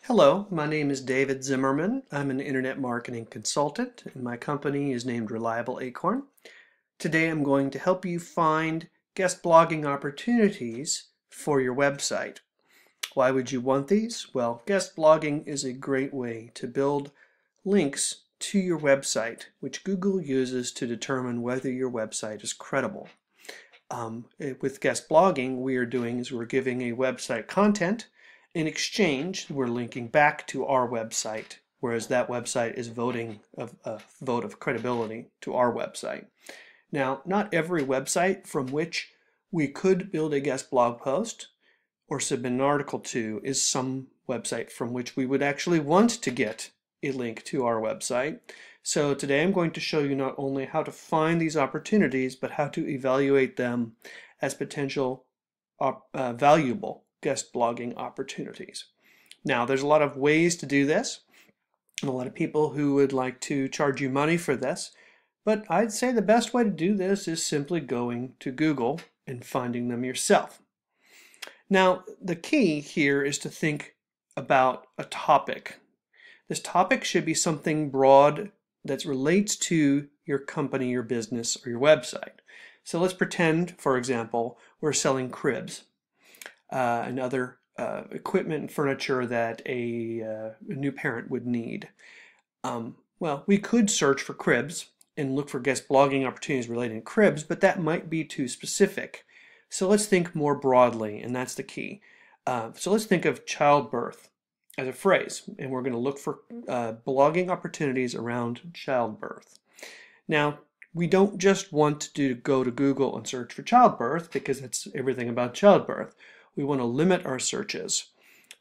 Hello, my name is David Zimmerman. I'm an internet marketing consultant, and my company is named Reliable Acorn. Today I'm going to help you find guest blogging opportunities for your website. Why would you want these? Well, guest blogging is a great way to build links to your website, which Google uses to determine whether your website is credible. With guest blogging, we're giving a website content. In exchange, we're linking back to our website, whereas that website is voting a vote of credibility to our website. Now, not every website from which we could build a guest blog post or submit an article to is some website from which we would actually want to get a link to our website. So today I'm going to show you not only how to find these opportunities, but how to evaluate them as potential valuable guest blogging opportunities. Now, there's a lot of ways to do this, and a lot of people who would like to charge you money for this, but I'd say the best way to do this is simply going to Google and finding them yourself. Now, the key here is to think about a topic. This topic should be something broad that relates to your company, your business, or your website. So let's pretend, for example, we're selling cribs and other equipment and furniture that a new parent would need. Well, we could search for cribs and look for guest blogging opportunities relating to cribs, but that might be too specific. So let's think more broadly, and that's the key. So let's think of childbirth as a phrase, and we're going to look for blogging opportunities around childbirth. Now, we don't just want to go to Google and search for childbirth because that's everything about childbirth. We want to limit our searches.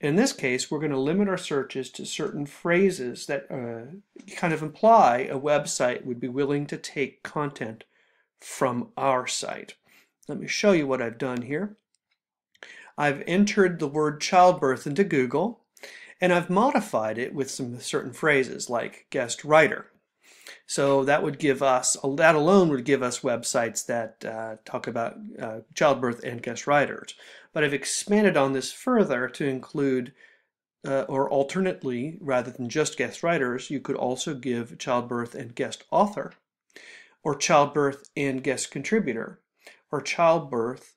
In this case, we're going to limit our searches to certain phrases that kind of imply a website would be willing to take content from our site. Let me show you what I've done here. I've entered the word childbirth into Google, and I've modified it with some certain phrases like guest writer. So that alone would give us websites that talk about childbirth and guest writers. But I've expanded on this further to include, or alternately, rather than just guest writers, you could also give childbirth and guest author, or childbirth and guest contributor, or childbirth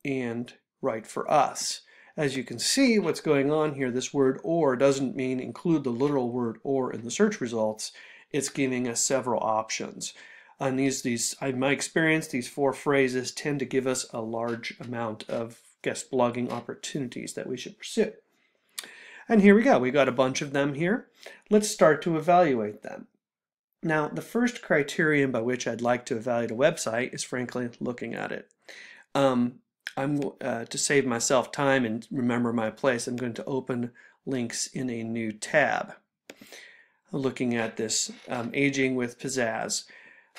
and write for us. As you can see, what's going on here, this word or doesn't mean include the literal word or in the search results. It's giving us several options. And in my experience, these four phrases tend to give us a large amount of guest blogging opportunities that we should pursue. And here we go. We got a bunch of them here. Let's start to evaluate them. Now, the first criterion by which I'd like to evaluate a website is frankly looking at it. To save myself time and remember my place, I'm going to open links in a new tab. Looking at this Aging with Pizzazz.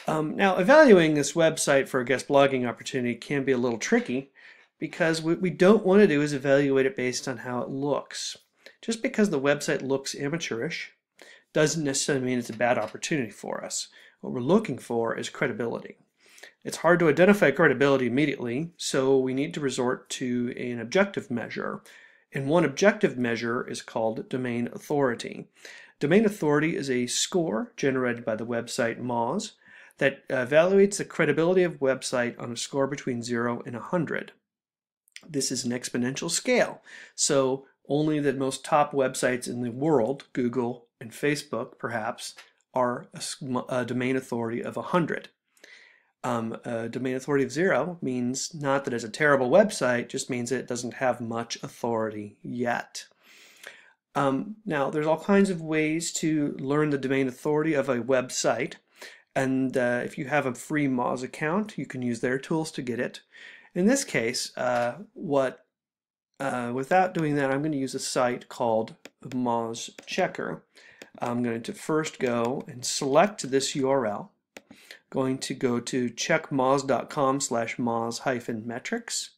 Now, evaluating this website for a guest blogging opportunity can be a little tricky because what we don't want to do is evaluate it based on how it looks. Just because the website looks amateurish doesn't necessarily mean it's a bad opportunity for us. What we're looking for is credibility. It's hard to identify credibility immediately, so we need to resort to an objective measure. And one objective measure is called domain authority. Domain authority is a score generated by the website Moz that evaluates the credibility of a website on a score between 0 and 100. This is an exponential scale, so only the most top websites in the world, Google and Facebook perhaps, are a domain authority of 100. A domain authority of 0 means not that it's a terrible website, just means that it doesn't have much authority yet. Now, there's all kinds of ways to learn the domain authority of a website, and if you have a free Moz account, you can use their tools to get it. In this case, without doing that, I'm going to use a site called Moz Checker. I'm going to first go and select this URL. Going to go to checkmoz.com/moz-metrics,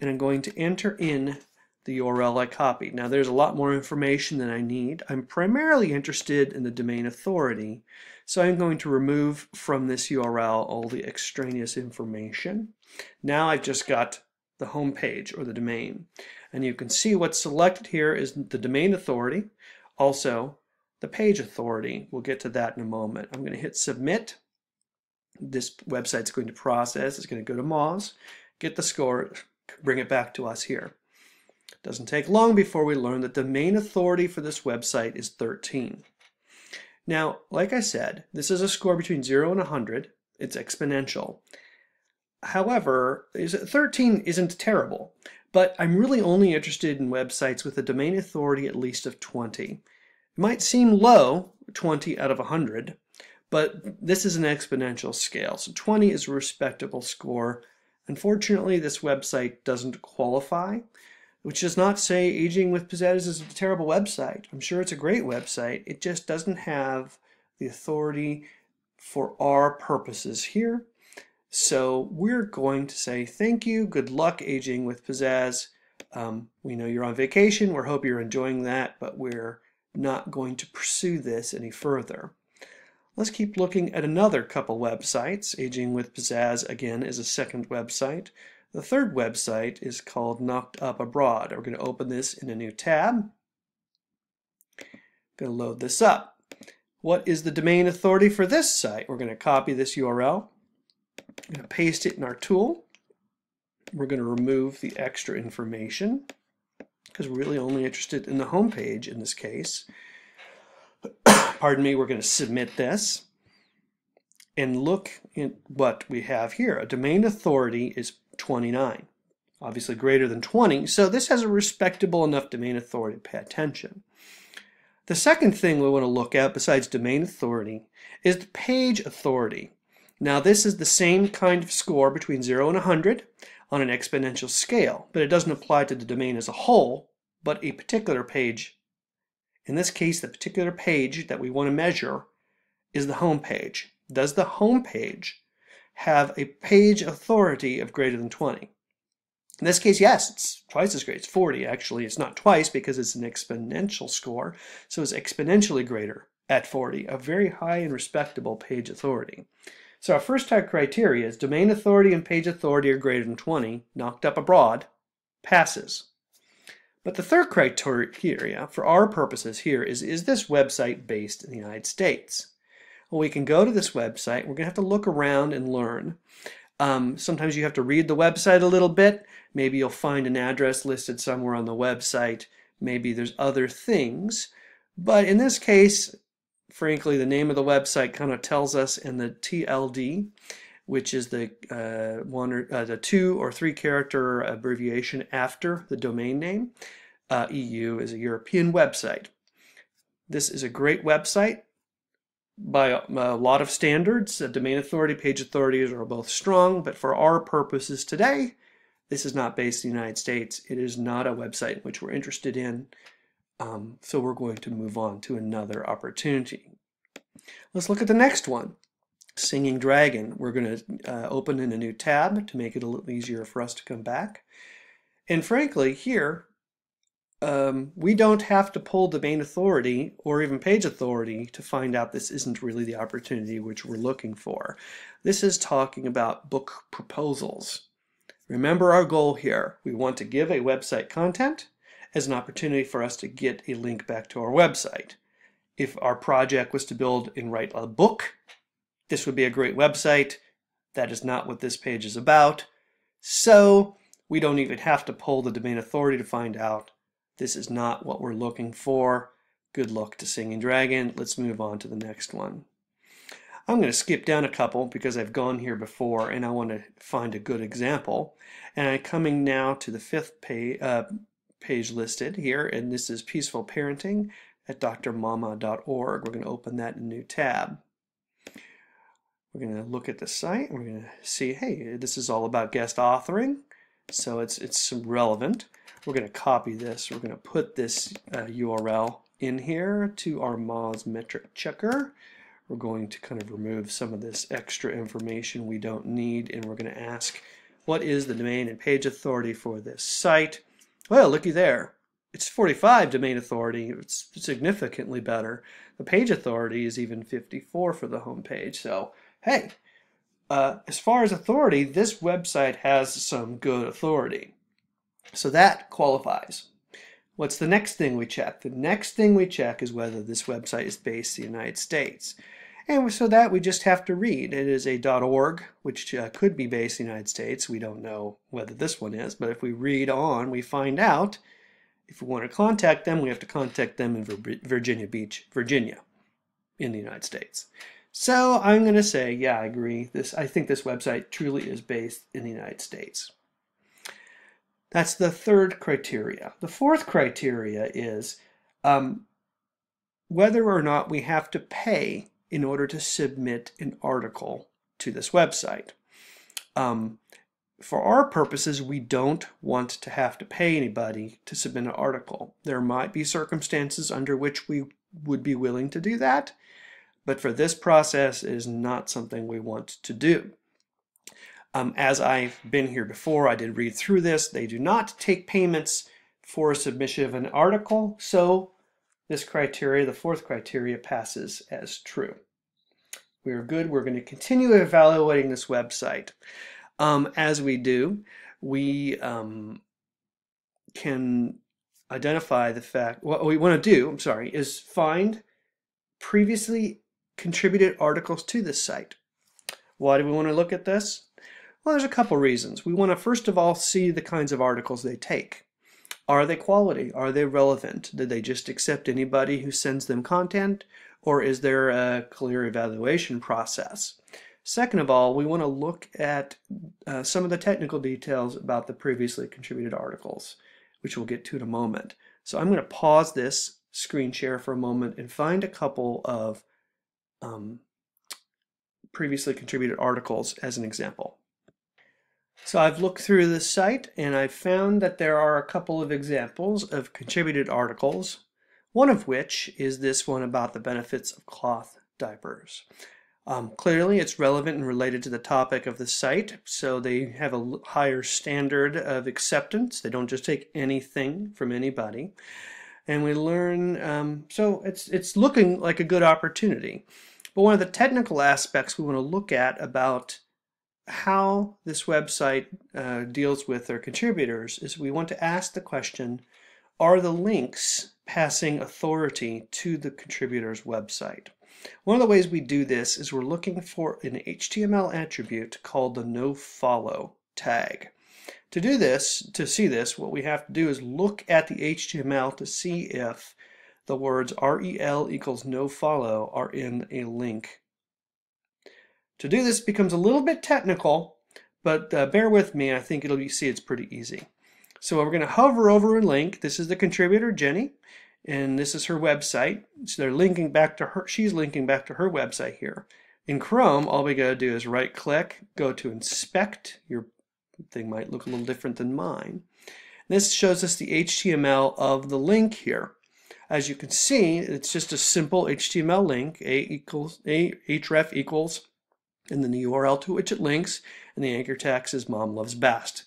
and I'm going to enter in the URL I copied. Now there's a lot more information than I need. I'm primarily interested in the domain authority, so I'm going to remove from this URL all the extraneous information. Now I've just got the home page or the domain. And you can see what's selected here is the domain authority, also the page authority. We'll get to that in a moment. I'm going to hit submit. This website's going to process. It's going to go to Moz, get the score, bring it back to us here. It doesn't take long before we learn that the domain authority for this website is 13. Now, like I said, this is a score between 0 and 100. It's exponential. However, 13 isn't terrible, but I'm really only interested in websites with a domain authority at least of 20. It might seem low, 20 out of 100, but this is an exponential scale, so 20 is a respectable score. Unfortunately, this website doesn't qualify, which does not say Aging with Pizzazz is a terrible website. I'm sure it's a great website. It just doesn't have the authority for our purposes here. So we're going to say thank you, good luck Aging with Pizzazz. We know you're on vacation, we hope you're enjoying that, but we're not going to pursue this any further. Let's keep looking at another couple websites. Aging with Pizzazz, again, is a second website. The third website is called Knocked Up Abroad. We're going to open this in a new tab. Going to load this up. What is the domain authority for this site? We're going to copy this URL. I'm going to paste it in our tool. We're going to remove the extra information because we're really only interested in the home page in this case. Pardon me, we're going to submit this. And look at what we have here. A domain authority is 29, obviously greater than 20, so this has a respectable enough domain authority to pay attention. The second thing we want to look at besides domain authority is the page authority. Now this is the same kind of score between 0 and 100 on an exponential scale, but it doesn't apply to the domain as a whole, but a particular page. In this case, the particular page that we want to measure is the home page. Does the home page have a page authority of greater than 20? In this case, yes, it's twice as great. It's 40. Actually, it's not twice because it's an exponential score, so it's exponentially greater at 40, a very high and respectable page authority. So our first type criteria is domain authority and page authority are greater than 20, Knocked Up Abroad, passes. But the third criteria for our purposes here is this website based in the United States? Well, we can go to this website. We're going to have to look around and learn. Sometimes you have to read the website a little bit. Maybe you'll find an address listed somewhere on the website. Maybe there's other things. But in this case, frankly, the name of the website kind of tells us, and the TLD, which is the 2 or 3 character abbreviation after the domain name. EU is a European website. This is a great website by a lot of standards. Domain authority, page authorities are both strong, but for our purposes today, this is not based in the United States. It is not a website which we're interested in, so we're going to move on to another opportunity. Let's look at the next one. Singing Dragon. We're going to open in a new tab to make it a little easier for us to come back. And frankly, here, we don't have to pull domain authority or even page authority to find out this isn't really the opportunity which we're looking for. This is talking about book proposals. Remember our goal here. We want to give a website content as an opportunity for us to get a link back to our website. If our project was to build and write a book, this would be a great website. That is not what this page is about. So we don't even have to pull the domain authority to find out. This is not what we're looking for. Good luck to Singing Dragon. Let's move on to the next one. I'm going to skip down a couple because I've gone here before and I want to find a good example. And I'm coming now to the 5th page listed here, and this is Peaceful Parenting at drmama.org. We're going to open that in a new tab. We're going to look at the site. We're going to see, hey, this is all about guest authoring, so it's relevant. We're going to copy this. We're going to put this URL in here to our Moz metric checker. We're going to kind of remove some of this extra information we don't need, and we're going to ask, what is the domain and page authority for this site? Well, looky there. It's 45 domain authority. It's significantly better. The page authority is even 54 for the home page. So, hey, as far as authority, this website has some good authority. So that qualifies. What's the next thing we check? The next thing we check is whether this website is based in the United States. And so that we just have to read. It is a .org, which could be based in the United States. We don't know whether this one is, but if we read on, we find out. If we want to contact them, we have to contact them in Virginia Beach, Virginia, in the United States. So I'm going to say, yeah, I agree. I think this website truly is based in the United States. That's the third criteria. The fourth criteria is whether or not we have to pay in order to submit an article to this website. For our purposes, we don't want to have to pay anybody to submit an article. There might be circumstances under which we would be willing to do that, but for this process, it is not something we want to do. As I've been here before, I did read through this. They do not take payments for submission of an article, so this criteria, the fourth criteria, passes as true. We are good. We're going to continue evaluating this website. As we do, we can identify the fact, what we want to do, is find previously contributed articles to this site. Why do we want to look at this? Well, there's a couple reasons. We want to first of all see the kinds of articles they take. Are they quality? Are they relevant? Did they just accept anybody who sends them content? Or is there a clear evaluation process? Second of all, we want to look at some of the technical details about the previously contributed articles, which we'll get to in a moment. So I'm going to pause this screen share for a moment and find a couple of previously contributed articles as an example. So I've looked through this site and I've found that there are a couple of examples of contributed articles, one of which is this one about the benefits of cloth diapers. Clearly it's relevant and related to the topic of the site, so they have a higher standard of acceptance. They don't just take anything from anybody. And we learn, so it's looking like a good opportunity. But one of the technical aspects we want to look at about how this website deals with their contributors is we want to ask the question, are the links passing authority to the contributor's website? One of the ways we do this is we're looking for an HTML attribute called the nofollow tag. To do this, to see this, what we have to do is look at the HTML to see if the words rel equals nofollow are in a link. To do this becomes a little bit technical, but bear with me. I think you see it's pretty easy. So we're going to hover over a link. This is the contributor, Jenny, and this is her website. So they're linking back to her. She's linking back to her website here. In Chrome, all we got to do is right-click, go to Inspect. Your thing might look a little different than mine. This shows us the HTML of the link here. As you can see, it's just a simple HTML link. href equals, and then the URL to which it links, and the anchor text is Mom Loves Bast.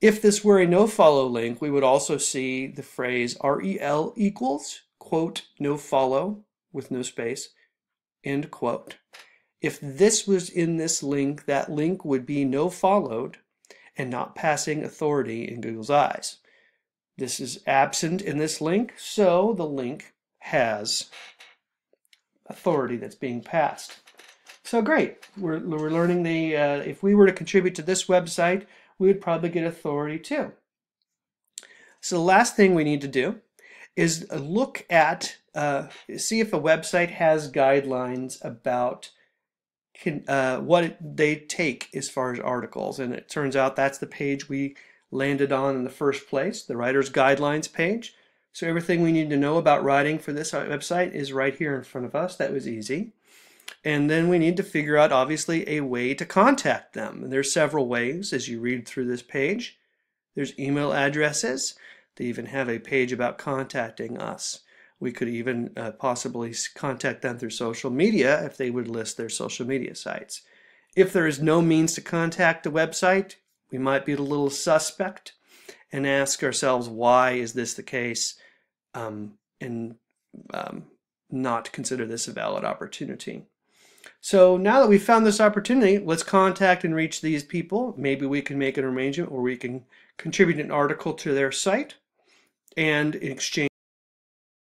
If this were a nofollow link, we would also see the phrase rel equals, quote, nofollow, with no space, end quote. If this was in this link, that link would be nofollowed and not passing authority in Google's eyes. This is absent in this link, so the link has authority that's being passed. So great, we're learning if we were to contribute to this website, we would probably get authority too. So the last thing we need to do is look at, see if a website has guidelines about what they take as far as articles. And it turns out that's the page we landed on in the first place, the Writer's Guidelines page. So everything we need to know about writing for this website is right here in front of us. That was easy. And then we need to figure out, obviously, a way to contact them. And there's several ways as you read through this page. There's email addresses. They even have a page about contacting us. We could even possibly contact them through social media if they would list their social media sites. If there is no means to contact the website, we might be a little suspect and ask ourselves, why is this the case, and not consider this a valid opportunity. So now that we've found this opportunity, let's contact and reach these people. Maybe we can make an arrangement where we can contribute an article to their site, and in exchange